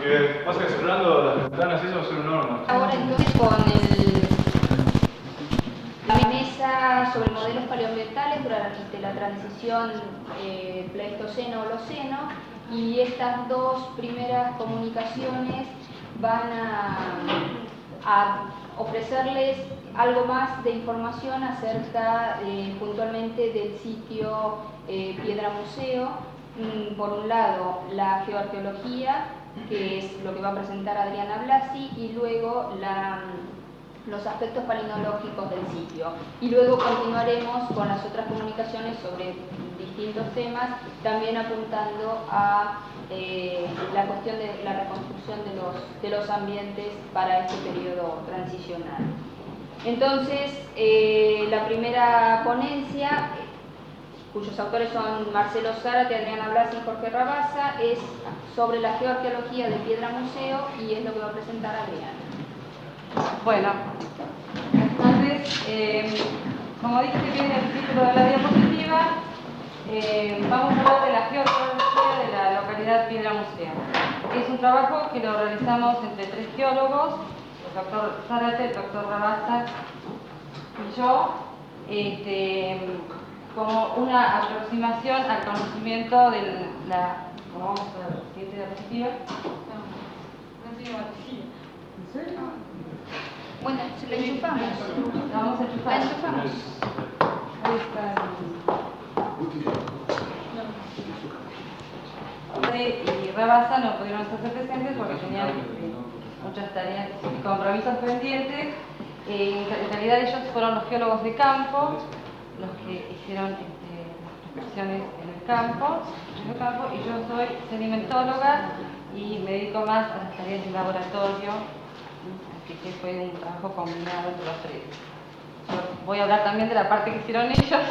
Porque pasa que cerrando las ventanas eso va a ser un horno. Ahora entonces con la mesa sobre modelos paleoambientales durante la transición Pleistoceno-Holoceno, y estas dos primeras comunicaciones van a ofrecerles algo más de información acerca puntualmente del sitio Piedra Museo. Por un lado, la geoarqueología, que es lo que va a presentar Adriana Blasi, y luego los aspectos palinológicos del sitio. Y luego continuaremos con las otras comunicaciones sobre distintos temas, también apuntando a la cuestión de la reconstrucción de los ambientes para este periodo transicional. Entonces, la primera ponencia, cuyos autores son Marcelo Zárate, Adriana Blasi y Jorge Rabasa, es sobre la geoarqueología de Piedra Museo, y es lo que va a presentar Adriana. Bueno, entonces, como dice bien el título de la diapositiva, vamos a hablar de la geoarqueología de la localidad Piedra Museo. Es un trabajo que lo realizamos entre tres geólogos, el doctor Zárate, el doctor Rabasa y yo, como una aproximación al conocimiento de la... ¿Cómo vamos a ver? ¿Siguiente diapositiva? No tiene batería. ¿En serio? Bueno, se la enchufamos. La vamos a enchufar. La enchufamos. Ahí está. Y Rabasa no pudieron hacerse presentes porque tenían muchas tareas y compromisos pendientes. En realidad ellos fueron los geólogos de campo, los que hicieron las prospecciones en el campo, y yo soy sedimentóloga y me dedico más a las tareas de laboratorio, así que fue un trabajo combinado entre los tres. Yo voy a hablar también de la parte que hicieron ellos.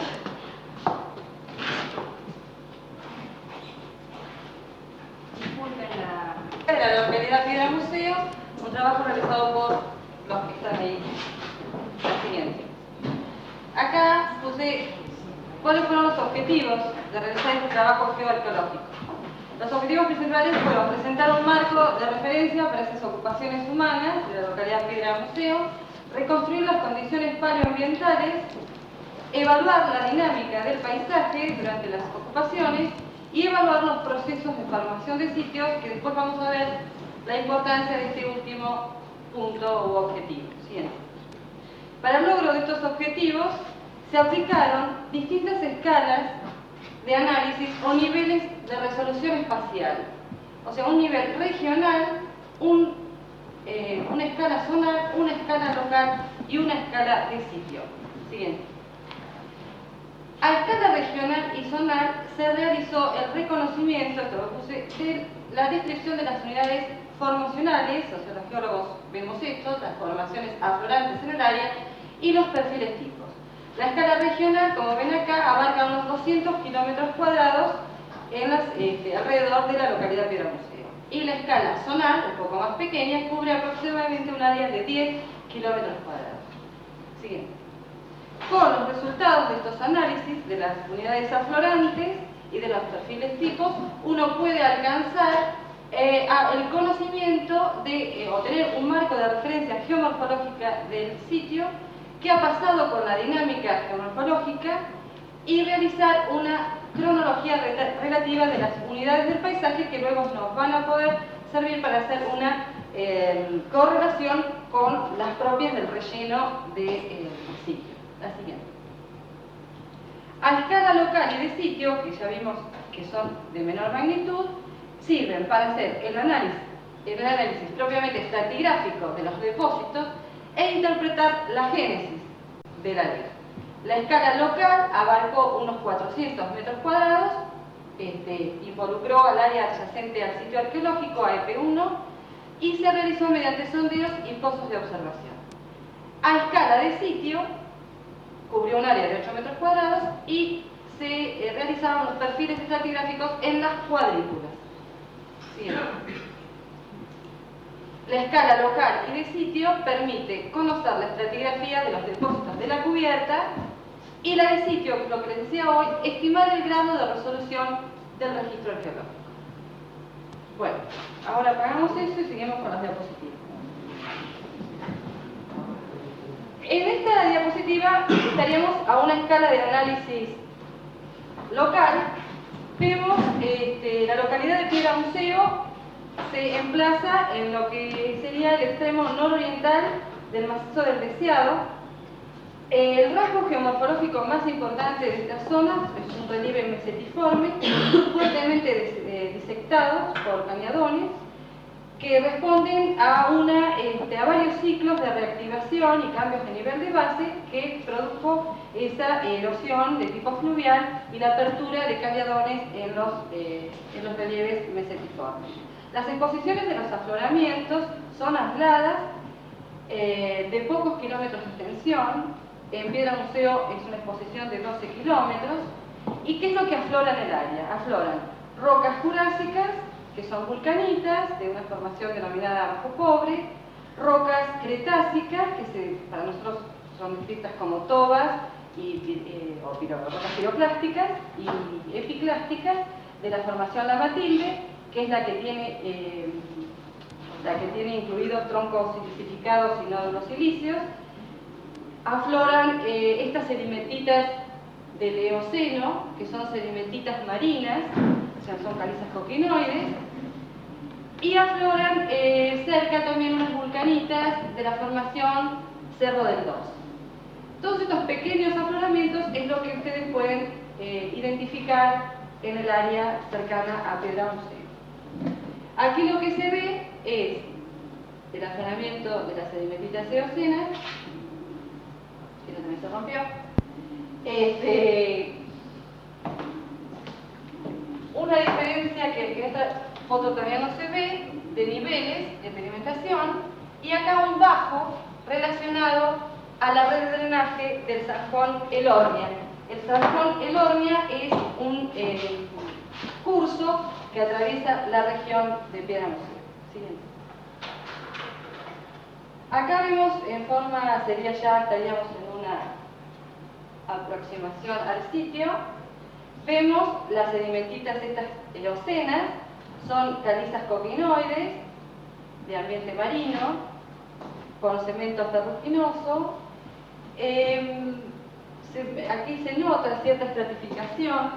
De la localidad Piedra Museo, un trabajo realizado por los que están ahí. La siguiente. Acá puse cuáles fueron los objetivos de realizar este trabajo geoarqueológico. Los objetivos principales fueron presentar un marco de referencia para esas ocupaciones humanas de la localidad Piedra Museo, reconstruir las condiciones paleoambientales, evaluar la dinámica del paisaje durante las ocupaciones y evaluar los procesos de formación de sitios, que después vamos a ver la importancia de este último punto u objetivo. Siguiente. Para el logro de estos objetivos se aplicaron distintas escalas de análisis o niveles de resolución espacial, o sea, un nivel regional, una escala zonal, una escala local y una escala de sitio. Siguiente. A escala regional y zonal se realizó el reconocimiento, esto lo puse, de la descripción de las unidades formacionales, o sea, los geólogos vemos esto, las formaciones aflorantes en el área y los perfiles tipos. La escala regional, como ven acá, abarca unos 200 kilómetros cuadrados alrededor de la localidad Piedra Museo. Y la escala zonal, un poco más pequeña, cubre aproximadamente un área de 10 kilómetros cuadrados. Siguiente. Con los resultados de estos análisis de las unidades aflorantes y de los perfiles tipos, uno puede alcanzar el conocimiento de obtener un marco de referencia geomorfológica del sitio, qué ha pasado con la dinámica geomorfológica, y realizar una cronología relativa de las unidades del paisaje que luego nos van a poder servir para hacer una correlación con las propias del relleno del sitio. La siguiente. A escala local y de sitio, que ya vimos que son de menor magnitud, sirven para hacer el análisis propiamente estratigráfico de los depósitos e interpretar la génesis del área. La escala local abarcó unos 400 metros cuadrados, involucró al área adyacente al sitio arqueológico, AEP1, y se realizó mediante sondeos y pozos de observación. A escala de sitio, cubrió un área de 8 metros cuadrados y se realizaban los perfiles estratigráficos en las cuadrículas. Siguiente. La escala local y de sitio permite conocer la estratigrafía de los depósitos de la cubierta, y la de sitio, lo que les decía hoy, estimar el grado de resolución del registro arqueológico. Bueno, ahora apagamos eso y seguimos con las diapositivas. En esta diapositiva estaríamos a una escala de análisis local. Vemos la localidad de Piedra Museo se emplaza en lo que sería el extremo nororiental del macizo del Deseado. El rasgo geomorfológico más importante de esta zona es un relieve mesetiforme, fuertemente disectado por cañadones, que responden a varios ciclos de reactivación y cambios de nivel de base que produjo esa erosión de tipo fluvial y la apertura de cañadones en los relieves mesetiformes. Las exposiciones de los afloramientos son aisladas, de pocos kilómetros de extensión. En Piedra Museo es una exposición de 12 kilómetros. ¿Y qué es lo que aflora en el área? Afloran rocas jurásicas, que son vulcanitas, de una formación denominada bajo cobre, rocas cretácicas, que para nosotros son descritas como tobas, rocas piroclásticas y epiclásticas, de la formación La Matilde, que es la que tiene incluidos troncos silicificados y nódulos silíceos. Afloran estas sedimentitas del Eoceno, que son sedimentitas marinas, o sea, son calizas coquinoides, y afloran cerca también unas vulcanitas de la formación Cerro del Dos. Todos estos pequeños afloramientos es lo que ustedes pueden identificar en el área cercana a Piedra Museo. Aquí lo que se ve es el afloramiento de las sedimentitas eocenas, que también se rompió. Una diferencia que en esta foto todavía no se ve, de niveles de sedimentación, y acá un bajo relacionado a la red de drenaje del Zanjón El Hornia. El Zanjón El Hornia es un curso que atraviesa la región de Piedra Museo. Siguiente. Acá vemos estaríamos en una aproximación al sitio. Vemos las sedimentitas estas eocenas, son calizas coquinoides de ambiente marino, con cemento ferruginoso. Aquí se nota cierta estratificación.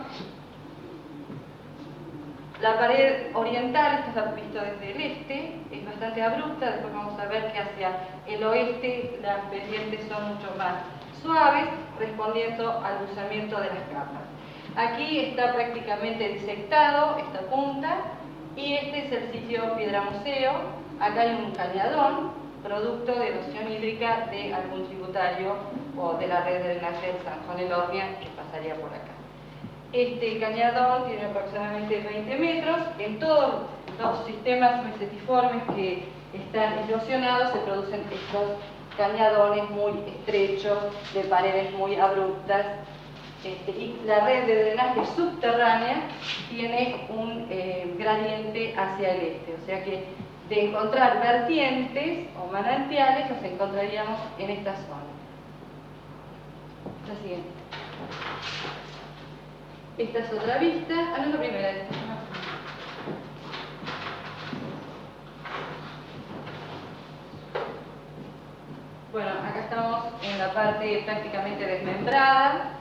La pared oriental, esto está visto desde el este, es bastante abrupta. Después vamos a ver que hacia el oeste las pendientes son mucho más suaves, respondiendo al buzamiento de las capas. Aquí está prácticamente disectado esta punta, y este es el sitio Piedra Museo. Acá hay un cañadón, producto de erosión hídrica de algún tributario o de la red de drenaje del Zanjón El Hornia, que pasaría por acá. Este cañadón tiene aproximadamente 20 metros. En todos los sistemas mesetiformes que están erosionados se producen estos cañadones muy estrechos, de paredes muy abruptas, y la red de drenaje subterránea tiene un gradiente hacia el este, o sea que de encontrar vertientes o manantiales los encontraríamos en esta zona. La siguiente. Esta es otra vista. No es la primera. Bueno, acá estamos en la parte prácticamente desmembrada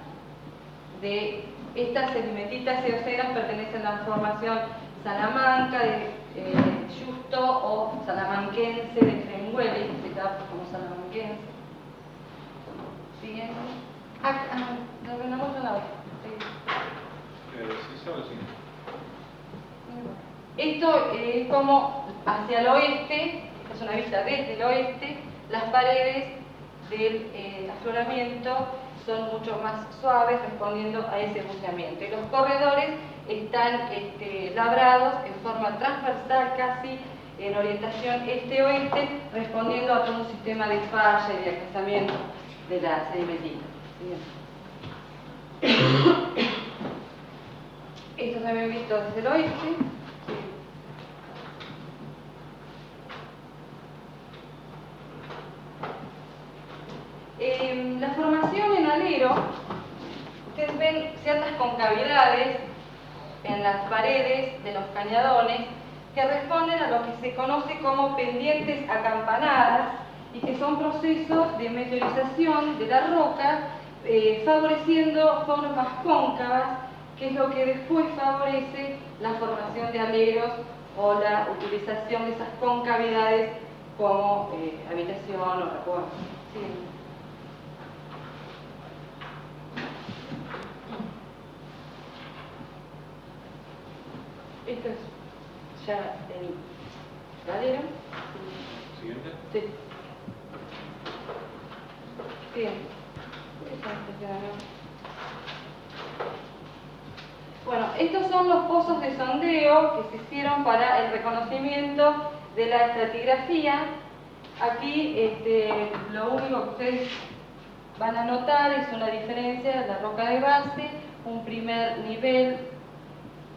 de estas sedimentitas eocenas. Pertenecen a la formación Salamanca, de Justo, o salamanquense de Trengueli, que se capta como salamanquense. ¿Siguen? No muestro la otra. Esto es como hacia el oeste, esta es una vista desde el oeste. Las paredes del afloramiento son mucho más suaves, respondiendo a ese buceamiento. Y los corredores están labrados en forma transversal, casi en orientación este-oeste, respondiendo a todo un sistema de falla y de acrecimiento de la sedimentita. Esto se había visto desde el oeste. La formación en alero, ustedes ven ciertas concavidades en las paredes de los cañadones que responden a lo que se conoce como pendientes acampanadas y que son procesos de meteorización de la roca, favoreciendo formas cóncavas, que es lo que después favorece la formación de aleros o la utilización de esas concavidades como habitación o recuerdo. Sí. Esto es ya el ladero. Siguiente. Sí. Bien. Bueno, estos son los pozos de sondeo que se hicieron para el reconocimiento de la estratigrafía. Aquí lo único que ustedes van a notar es una diferencia de la roca de base, un primer nivel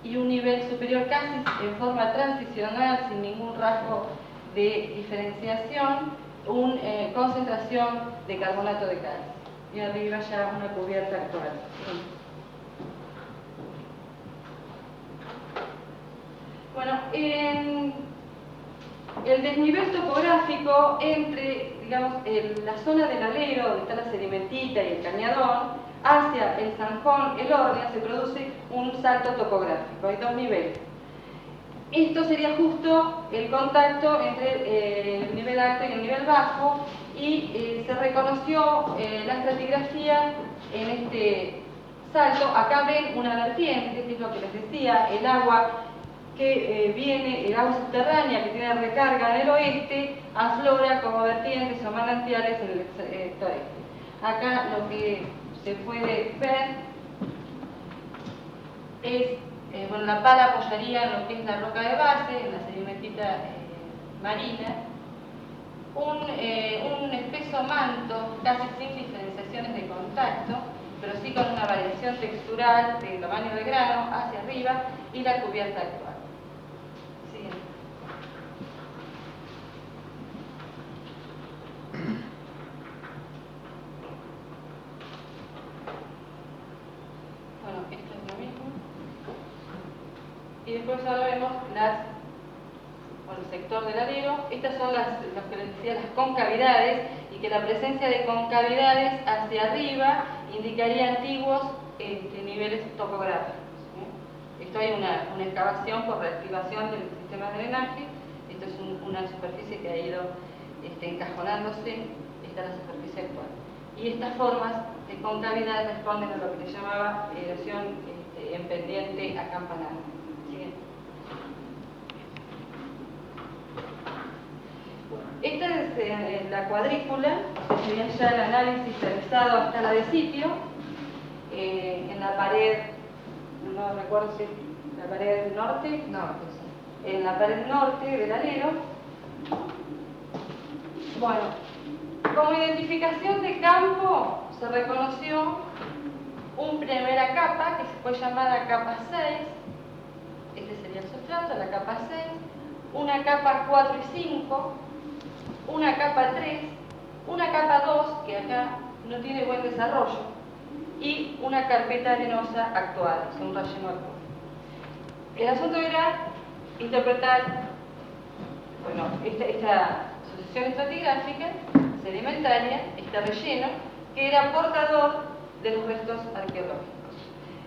y un nivel superior casi en forma transicional, sin ningún rasgo de diferenciación, una concentración de carbonato de calcio. Y arriba ya una cubierta actual. Bueno, en el desnivel topográfico entre, digamos, la zona del alero, donde está la sedimentita y el cañadón, hacia el zanjón, el órgano, se produce un salto topográfico. Hay dos niveles. Esto sería justo el contacto entre el nivel alto y el nivel bajo, y se reconoció la estratigrafía en este salto. Acá ven una vertiente, que es lo que les decía, el agua que viene, el agua subterránea que tiene recarga en el oeste, aflora como vertientes o manantiales en el oeste. Acá lo que se puede ver es, bueno, la pala apoyaría en lo que es la roca de base, en la sedimentita marina, un espeso manto, casi sin diferenciaciones de contacto, pero sí con una variación textural del tamaño del grano hacia arriba y la cubierta actual. Siguiente. Bueno, esto es lo mismo. Y después ahora vemos el sector del alero. Estas son lo que les decía, las concavidades, y que la presencia de concavidades hacia arriba indicaría antiguos niveles topográficos. Esto hay una excavación por reactivación del sistema de drenaje. Esto es una superficie que ha ido encajonándose. Esta es la superficie actual. Y estas formas de concavidad responden a lo que se llamaba erosión en pendiente acampanada. ¿Sigue? Esta es la cuadrícula, sería ya el análisis realizado hasta la de sitio, en la pared, no recuerdo si es la pared norte, en la pared norte del alero. Bueno, como identificación de campo se reconoció una primera capa que fue llamada capa 6, este sería el sustrato, la capa 6, una capa 4 y 5, una capa 3, una capa 2, que acá no tiene buen desarrollo, y una carpeta arenosa actual, o sea, un relleno actual. El asunto era interpretar, bueno, esta sucesión estratigráfica sedimentaria, este relleno, que era portador de los restos arqueológicos.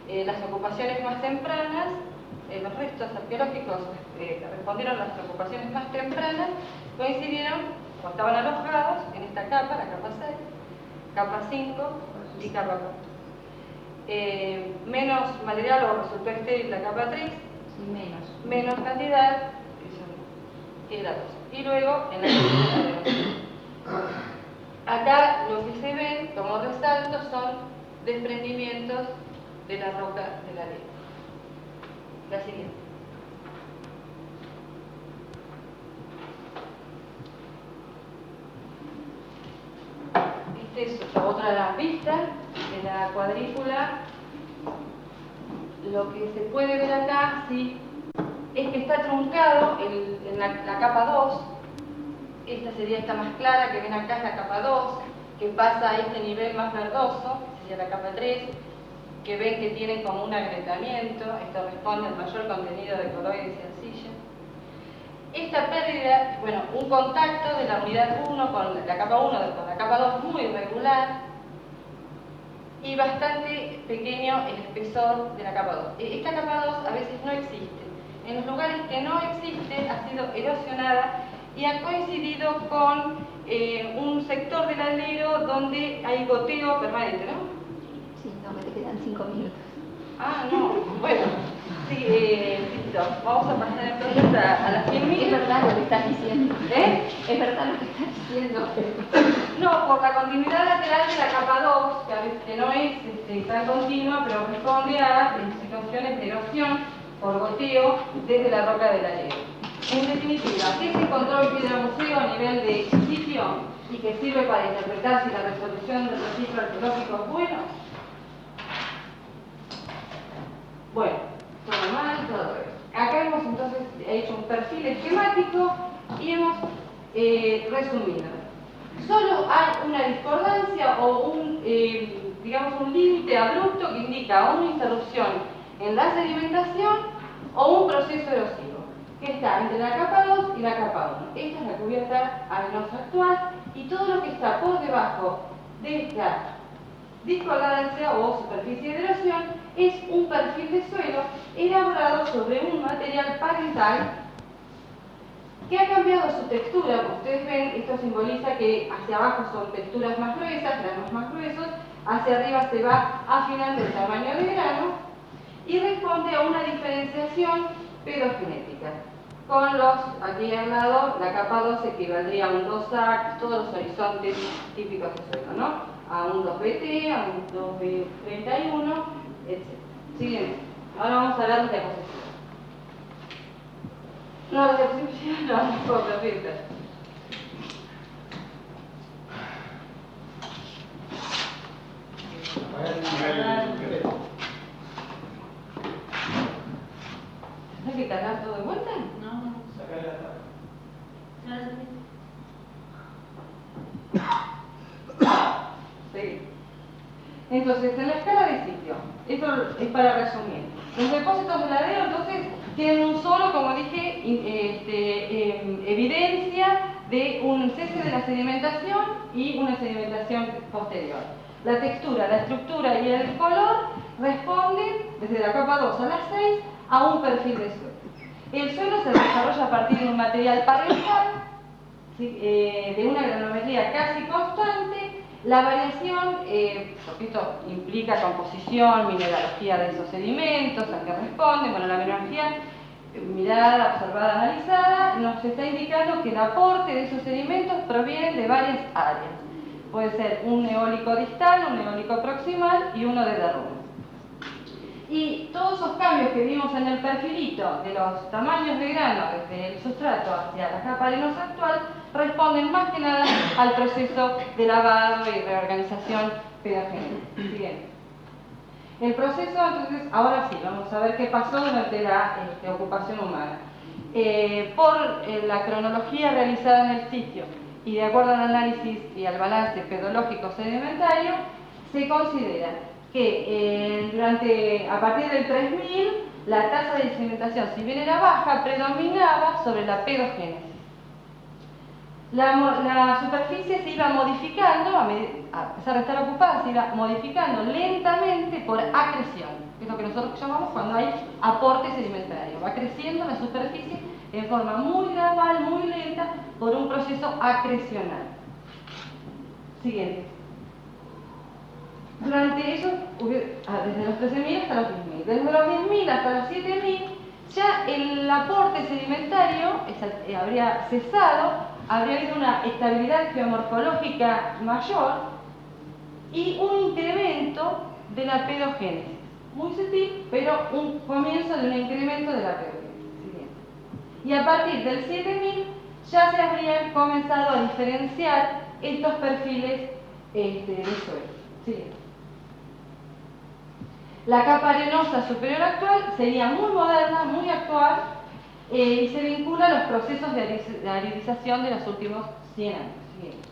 Las ocupaciones más tempranas, los restos arqueológicos que respondieron a las ocupaciones más tempranas, coincidieron o estaban alojados en esta capa, la capa 6, capa 5 y capa 4. Menos material o resultó estéril la capa 3, menos cantidad que la 2. Y luego en la acá lo que se ven como resaltos son desprendimientos de la roca de la arena. La siguiente. Esta es otra vista de la cuadrícula. Lo que se puede ver acá, sí, es que está truncado en la capa 2. Esta sería esta más clara que ven acá, es la capa 2, que pasa a este nivel más verdoso, que sería la capa 3, que ven que tienen como un agrietamiento. Esto responde al mayor contenido de coloides y arcilla. esta pérdida, bueno, un contacto de la unidad 1 con la capa 1 con la capa 2 muy irregular y bastante pequeño el espesor de la capa 2. Esta capa 2 a veces no existe. En los lugares que no existe ha sido erosionada y ha coincidido con un sector del alero donde hay goteo permanente, ¿no? Sí, no, me te quedan 5 minutos. Ah, no, bueno, sí, listo. Vamos a pasar entonces a las 100.000. Es verdad lo que estás diciendo. ¿Eh? Es verdad lo que estás diciendo. No, por la continuidad lateral de la capa 2, que a veces que no es tan continua, pero responde a situaciones de erosión por goteo desde la roca del alero. En definitiva, ¿qué se encontró el Piedra Museo a nivel de sitio y que sirve para interpretar si la resolución del registro arqueológico es buena? Bueno, todo mal, todo bien. Acá hemos entonces hecho un perfil esquemático y hemos resumido. Solo hay una discordancia o digamos un límite abrupto que indica una interrupción en la sedimentación o un proceso erosivo, que está entre la capa 2 y la capa 1. Esta es la cubierta arenosa actual y todo lo que está por debajo de esta discordancia o superficie de erosión es un perfil de suelo elaborado sobre un material parental que ha cambiado su textura. Como ustedes ven, esto simboliza que hacia abajo son texturas más gruesas, granos más gruesos, hacia arriba se va afinando el tamaño de grano y responde a una diferenciación pedogenética. Con los, aquí al lado, la capa 2 equivaldría a un 2A, todos los horizontes típicos de suelo, ¿no? A un 2BT, a un 2B31, etc. Siguiente. Ahora vamos a hablar de la posición. No, la posición no, perfecto. ¿Tienes que cargar todo de vuelta? No. Sacar la tabla. Sí. Entonces, en la escala de sitio, esto es para resumir. Los depósitos de ladero, entonces, tienen un solo, como dije, evidencia de un cese de la sedimentación y una sedimentación posterior. La textura, la estructura y el color responden, desde la capa 2 a la 6, a un perfil de suelo. El suelo se desarrolla a partir de un material parental, ¿sí? De una granometría casi constante. La variación, porque esto implica composición, mineralogía de esos sedimentos, a qué responden, bueno, la mineralogía mirada, observada, analizada, nos está indicando que el aporte de esos sedimentos proviene de varias áreas. Puede ser un eólico distal, un eólico proximal y uno de derrumbe. Y todos esos cambios que vimos en el perfilito de los tamaños de grano desde el sustrato hacia la capa arenosa actual responden más que nada al proceso de lavado y reorganización pedogénica. Siguiente. El proceso, entonces, ahora sí, vamos a ver qué pasó durante la ocupación humana. Por la cronología realizada en el sitio y de acuerdo al análisis y al balance pedológico sedimentario, se considera que a partir del 3000 la tasa de sedimentación, si bien era baja, predominaba sobre la pedogénesis. La superficie se iba modificando, a pesar de estar ocupada, se iba modificando lentamente por acreción, que es lo que nosotros llamamos cuando hay aporte sedimentario. Va creciendo la superficie en forma muy gradual, muy lenta, por un proceso acrecional. Siguiente. Durante eso, desde los 13.000 hasta los 10.000. Desde los 10.000 hasta los 7.000, ya el aporte sedimentario habría cesado, habría habido una estabilidad geomorfológica mayor y un incremento de la pedogénesis. Muy sutil, pero un comienzo de un incremento de la pedogénesis. Siguiente. Y a partir del 7.000 ya se habrían comenzado a diferenciar estos perfiles de suelo. Siguiente. La capa arenosa superior actual sería muy moderna, muy actual, y se vincula a los procesos de aridización de los últimos 100 años. Siguiente.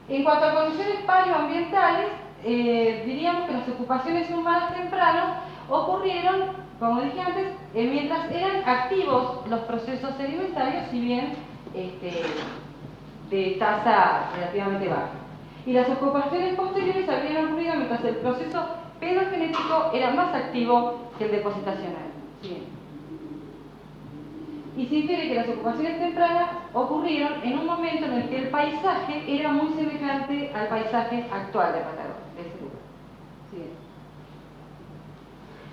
En cuanto a condiciones paleoambientales, diríamos que las ocupaciones humanas tempranas ocurrieron como dije antes, mientras eran activos los procesos sedimentarios, si bien de tasa relativamente baja. Y las ocupaciones posteriores habrían ocurrido mientras el proceso pedogenético era más activo que el depositacional. Bien. Y se infiere que las ocupaciones tempranas ocurrieron en un momento en el que el paisaje era muy semejante al paisaje actual de Patagonia, de ese lugar. Bien.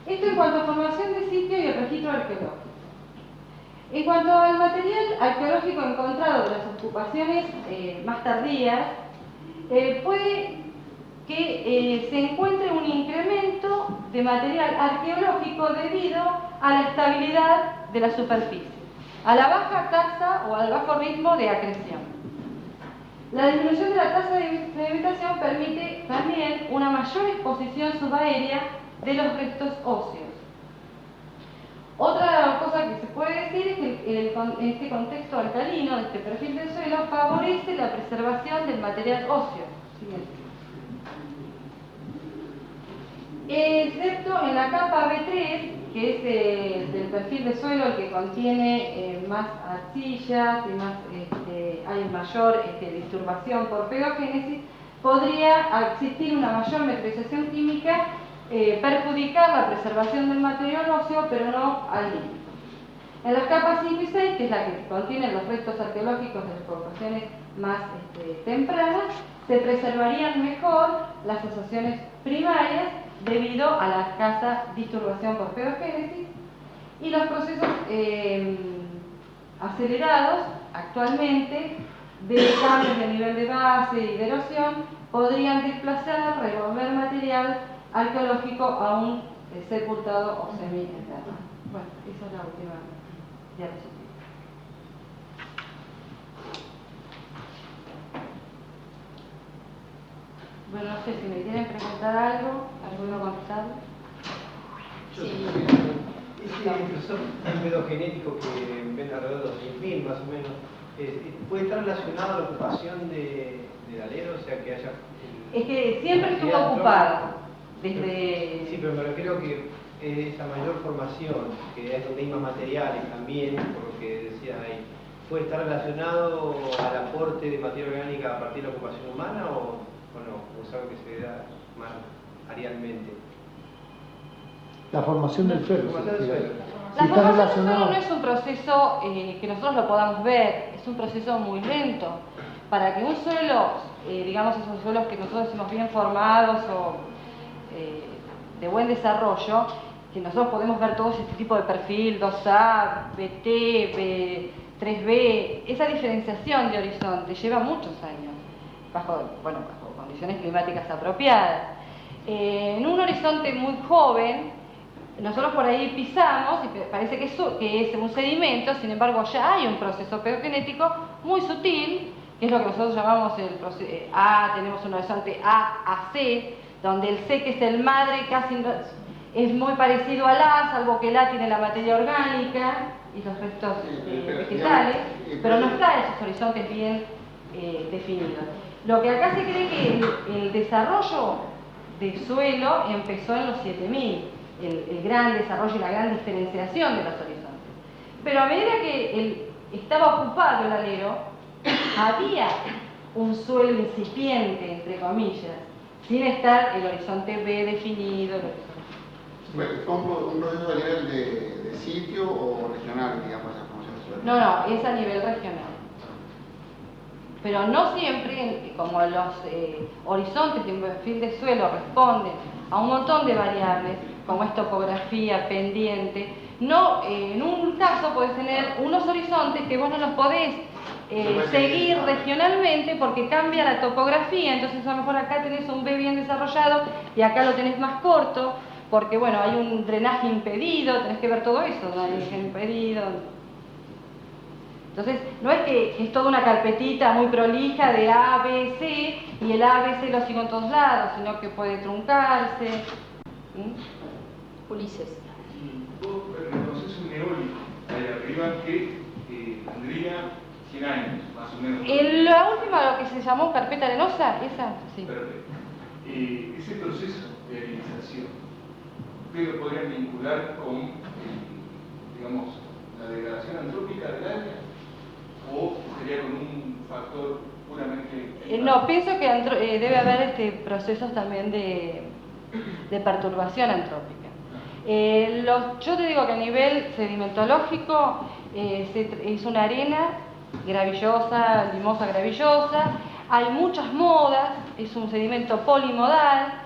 Esto en cuanto a formación de sitio y el registro arqueológico. En cuanto al material arqueológico encontrado de las ocupaciones más tardías, puede que se encuentre un incremento de material arqueológico debido a la estabilidad de la superficie, a la baja tasa o al bajo ritmo de acreción. La disminución de la tasa de sedimentación permite también una mayor exposición subaérea de los restos óseos. Otra cosa que se puede decir es que este contexto alcalino, este perfil del suelo, favorece la preservación del material óseo. Siguiente. Excepto en la capa B3, que es del perfil de suelo, el que contiene más arcillas y más, hay mayor disturbación por pedogénesis, podría existir una mayor metrización química, perjudicar la preservación del material óseo, pero no al límite. En las capas 5 y 6, que es la que contiene los restos arqueológicos de las ocupaciones más tempranas, se preservarían mejor las asociaciones primarias debido a la escasa disturbación por pedogénesis, y los procesos acelerados actualmente de cambios de nivel de base y de erosión podrían desplazar, revolver material arqueológico aún sepultado o semi-enterrado. Bueno, esa es la última diapositiva. Bueno, no sé si me quieren preguntar algo, alguno contestar. Sí. Ese proceso pedogenético que ven alrededor de 2000 más o menos, ¿puede estar relacionado a la ocupación del alero? O sea, que haya... Es que siempre estuvo ocupado. Desde... Sí, pero me refiero que esa mayor formación, que es donde hay más materiales también, por lo que decía ahí, ¿puede estar relacionado al aporte de materia orgánica a partir de la ocupación humana o no? ¿O es algo que se da más arealmente? La formación del suelo. La formación del suelo. La formación del suelo no es un proceso que nosotros lo podamos ver, es un proceso muy lento. Para que un suelo, digamos esos suelos que nosotros decimos bien formados o de buen desarrollo, que nosotros podemos ver todo este tipo de perfil, 2A, BT, B3B, esa diferenciación de horizonte lleva muchos años, bajo condiciones climáticas apropiadas. En un horizonte muy joven, nosotros por ahí pisamos y parece que es un sedimento, sin embargo ya hay un proceso pedogenético muy sutil, que es lo que nosotros llamamos el proceso A, tenemos un horizonte A a C, donde el C, que es el madre, casi es muy parecido al A, salvo que el A tiene la materia orgánica y los restos vegetales, pero no está en esos horizontes bien definidos. Lo que acá se cree que el desarrollo de suelo empezó en los 7000, el gran desarrollo y la gran diferenciación de los horizontes. Pero a medida que estaba ocupado el alero, había un suelo incipiente, entre comillas, sin estar el horizonte B definido. Bueno, ¿fue un proceso a nivel de sitio o regional, digamos, esa formación de suelo? No, es a nivel regional. Pero no siempre, como los horizontes de un perfil de suelo responden a un montón de variables, como es topografía, pendiente, no, en un caso podés tener unos horizontes que vos no los podés seguir regionalmente porque cambia la topografía, entonces a lo mejor acá tenés un B bien desarrollado y acá lo tenés más corto, porque bueno, hay un drenaje impedido, tenés que ver todo eso, drenaje impedido. Entonces, no es que es toda una carpetita muy prolija de A, B, C, y el A, B, C lo sigo en todos lados, sino que puede truncarse. Ulises. Vos reconoces un eólico ahí arriba que tendría 100 años, más o menos. La última, lo que se llamó carpeta arenosa, esa, sí. Perfecto. Ese proceso de arenización, ¿ustedes lo podrían vincular con, digamos, la degradación antrópica del área? ¿O sería con un factor puramente... No, pienso que debe haber procesos también de perturbación antrópica. Yo te digo que a nivel sedimentológico es una arena gravillosa, limosa gravillosa, hay muchas modas, es un sedimento polimodal.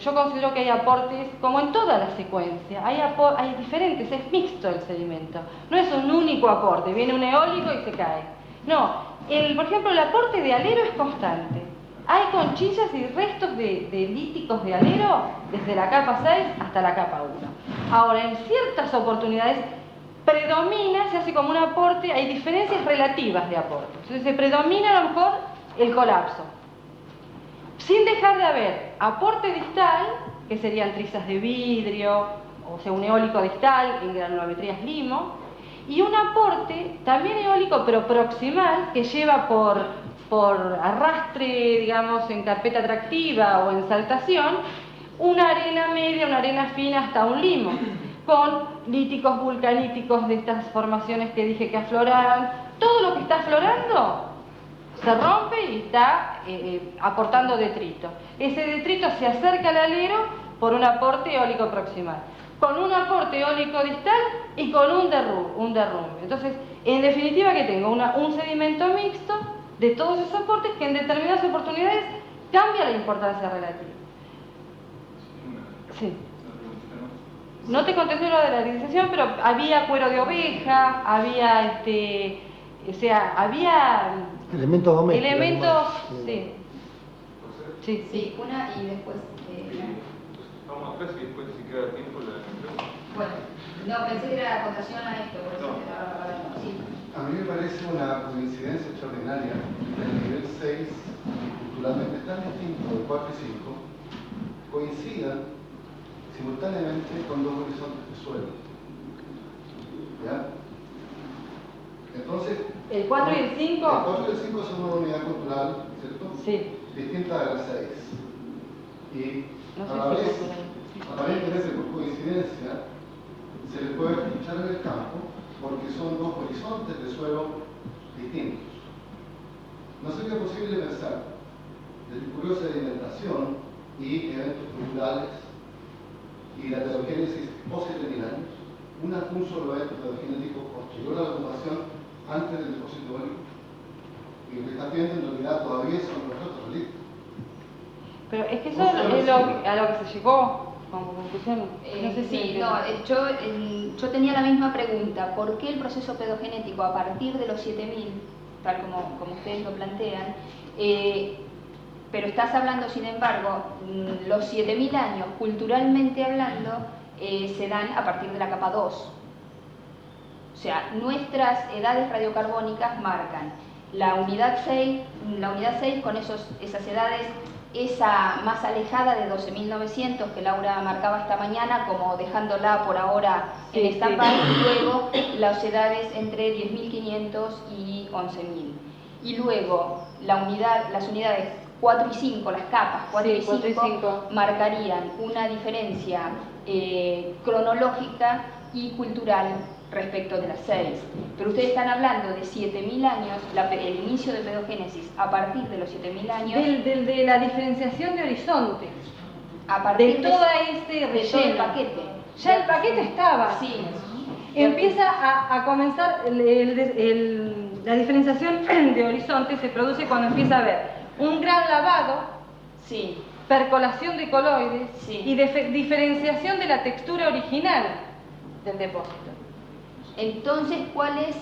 Yo considero que hay aportes, como en toda la secuencia, hay diferentes, es mixto el sedimento, no es un único aporte, viene un eólico y se cae. No, por ejemplo, el aporte de alero es constante. Hay conchillas y restos de líticos de alero desde la capa 6 hasta la capa 1. Ahora, en ciertas oportunidades predomina, se hace como un aporte, hay diferencias relativas de aporte. Entonces se predomina a lo mejor el colapso. Sin dejar de haber aporte distal, que serían trizas de vidrio, o sea, un eólico distal en granulometrías limo, y un aporte también eólico pero proximal que lleva por arrastre, digamos, en carpeta atractiva o en saltación, una arena media, una arena fina hasta un limo, con líticos vulcaníticos de estas formaciones que dije que afloraban. Todo lo que está aflorando se rompe y está aportando detrito. Ese detrito se acerca al alero por un aporte eólico proximal, con un aporte eólico distal y con un derrumbe. Entonces, en definitiva, que tengo un sedimento mixto de todos esos aportes que en determinadas oportunidades cambia la importancia relativa. Sí. No te contesté lo de la digestión, pero había cuero de oveja, había había elementos domésticos. Elementos, sí. Sí, Sí, una y después... Vamos atrás y después, si queda tiempo, la... Bueno, no, pensé que era acotación a esto, por eso te la sí. A mí me parece una coincidencia extraordinaria que el nivel 6, culturalmente tan distinto de 4 y 5, coincidan simultáneamente con dos horizontes de suelo. ¿Ya? Entonces, el 4 y el 5. El 4 y el 5 son una unidad cultural, ¿cierto? Sí. Distinta de la 6. Y No sé a la si vez, cultural. aparentemente por coincidencia, se le puede escuchar en el campo porque son dos horizontes de suelo distintos. No sería posible pensar desde curiosa alimentación y eventos culturales y la heterogénesis post-7000 años, un solo evento heterogenético posterior a la ocupación antes del depósito eólico. Y lo que está viendo en realidad todavía son los otros relictos. Pero es que eso es a lo que se llegó como conclusión. No sé si... Sí, no, yo tenía la misma pregunta. ¿Por qué el proceso pedogenético a partir de los 7000, tal como ustedes lo plantean, pero estás hablando, sin embargo, los 7000 años, culturalmente hablando, se dan a partir de la capa 2? O sea, nuestras edades radiocarbónicas marcan la unidad 6 con esas edades, esa más alejada de 12.900 que Laura marcaba esta mañana, como dejándola por ahora en stand-by, y luego las edades entre 10.500 y 11.000. Y luego las unidades 4 y 5, las capas 4 y 5, marcarían una diferencia cronológica y cultural respecto de las 6. Pero ustedes están hablando de 7.000 años, el inicio de pedogénesis a partir de los 7.000 años. De la diferenciación de horizontes. A partir de todo ese relleno. De todo el paquete. Ya el paquete estaba. Sí. Empieza a comenzar la diferenciación de horizontes, se produce cuando empieza a haber un gran lavado, sí, percolación de coloides, sí, y diferenciación de la textura original del depósito. Entonces, ¿cuál es?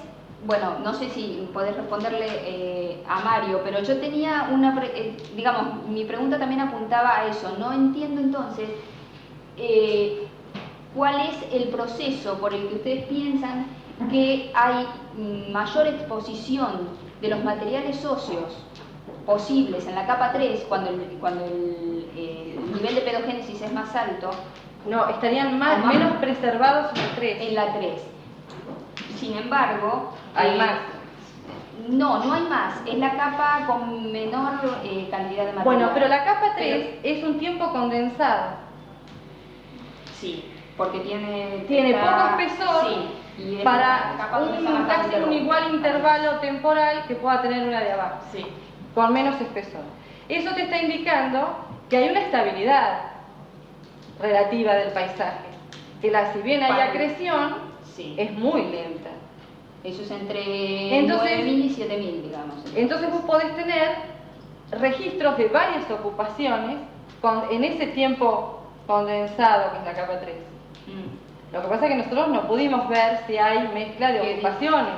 Bueno, no sé si podés responderle a Mario, pero yo tenía digamos, mi pregunta también apuntaba a eso. No entiendo entonces cuál es el proceso por el que ustedes piensan que hay mayor exposición de los materiales óseos posibles en la capa 3, cuando el nivel de pedogénesis es más alto. No, estarían menos preservados en la 3. En la 3. Sin embargo, hay más. No hay más. Es la capa con menor cantidad de material. Bueno, pero la capa 3 es un tiempo condensado. Sí, porque tiene poco espesor sí, y es la para capa donde está marcado casi el un terreno. igual intervalo temporal que pueda tener una de abajo, Sí. con menos espesor. Eso te está indicando que hay una estabilidad relativa del paisaje, que si bien hay acreción, Sí. es muy lenta. Eso es entre Entonces, 9.000 y 7.000, digamos. Entonces vos podés tener registros de varias ocupaciones en ese tiempo condensado, que es la capa 3. Lo que pasa es que nosotros no pudimos ver si hay mezcla de ocupaciones,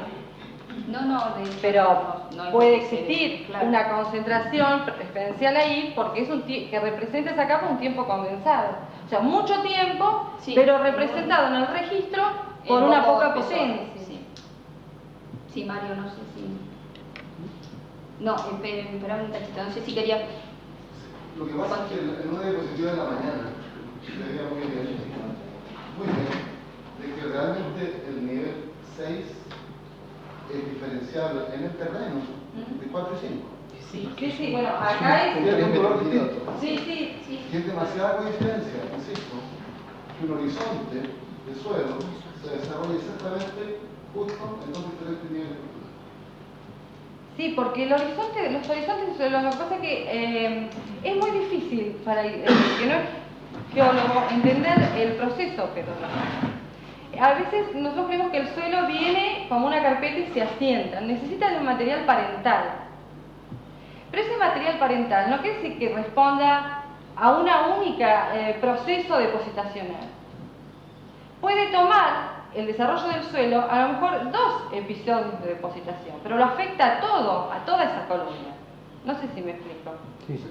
pero no es puede lo que se ve, existir claro. una concentración preferencial ahí porque es que representa esa capa un tiempo condensado. O sea, mucho tiempo, Sí. pero representado en el registro por En una poco poca espesor, potencia. Sí. Sí, Mario, no sé si... No, espera un tachito, no sé si quería... Lo que pasa es que en una diapositiva de la mañana se veía muy bien, de que realmente el nivel 6 es diferenciable en el terreno de 4 y 5. Sí, bueno, acá es... Tiene un color distinto. Sí. Y es demasiada coincidencia, insisto, que un horizonte de suelo se desarrolla exactamente justo en dos diferentes niveles de cultura. Sí, porque los horizontes de suelo, lo que pasa es que es muy difícil para el que no es geólogo entender el proceso pedológico. A veces nosotros creemos que el suelo viene como una carpeta y se asienta, necesita de un material parental. Pero ese material parental no quiere decir que responda a una única proceso depositacional. Puede tomar el desarrollo del suelo a lo mejor 2 episodios de depositación, pero lo afecta a toda esa columna. No sé si me explico. Sí, sí.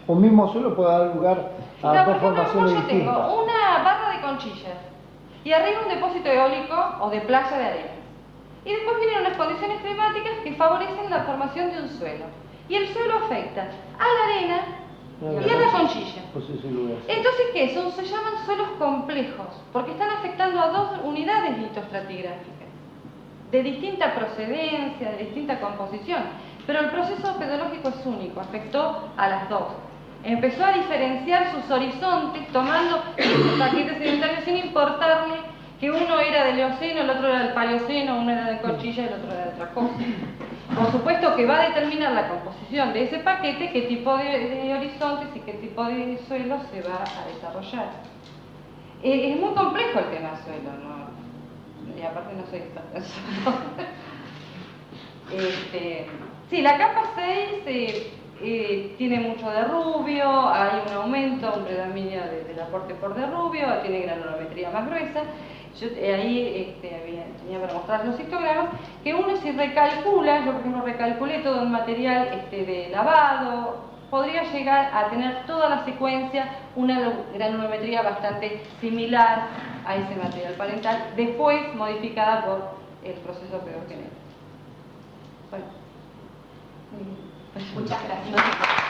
Un mismo suelo puede dar lugar a No, por dos ejemplo, formaciones yo distintas. tengo una barra de conchillas y arriba un depósito eólico o de playa de arena. Y después vienen unas condiciones climáticas que favorecen la formación de un suelo. Y el suelo afecta a la arena y a la conchilla. Pues eso lo voy a hacer. Entonces, ¿qué? Se llaman suelos complejos, porque están afectando a 2 unidades litoestratigráficas, de distinta procedencia, de distinta composición. Pero el proceso pedológico es único, afectó a las 2. Empezó a diferenciar sus horizontes tomando esos paquetes sedimentarios sin importarle que uno era del Eoceno, el otro era del Paleoceno, uno era de conchilla y el otro era de otra cosa. Por supuesto que va a determinar la composición de ese paquete qué tipo de horizontes y qué tipo de suelo se va a desarrollar. Es muy complejo el tema suelo, ¿no? Y aparte no soy experta en suelo. Sí, la capa 6 tiene mucho derrubio, hay un aumento, un predominio del aporte por derrubio, tiene granulometría más gruesa. Yo ahí tenía para mostrar los histogramas, que uno si recalcula, yo por ejemplo recalculé todo el material de lavado, podría llegar a tener toda la secuencia una granulometría bastante similar a ese material parental, después modificada por el proceso pedogenético. Bueno. Muchas gracias.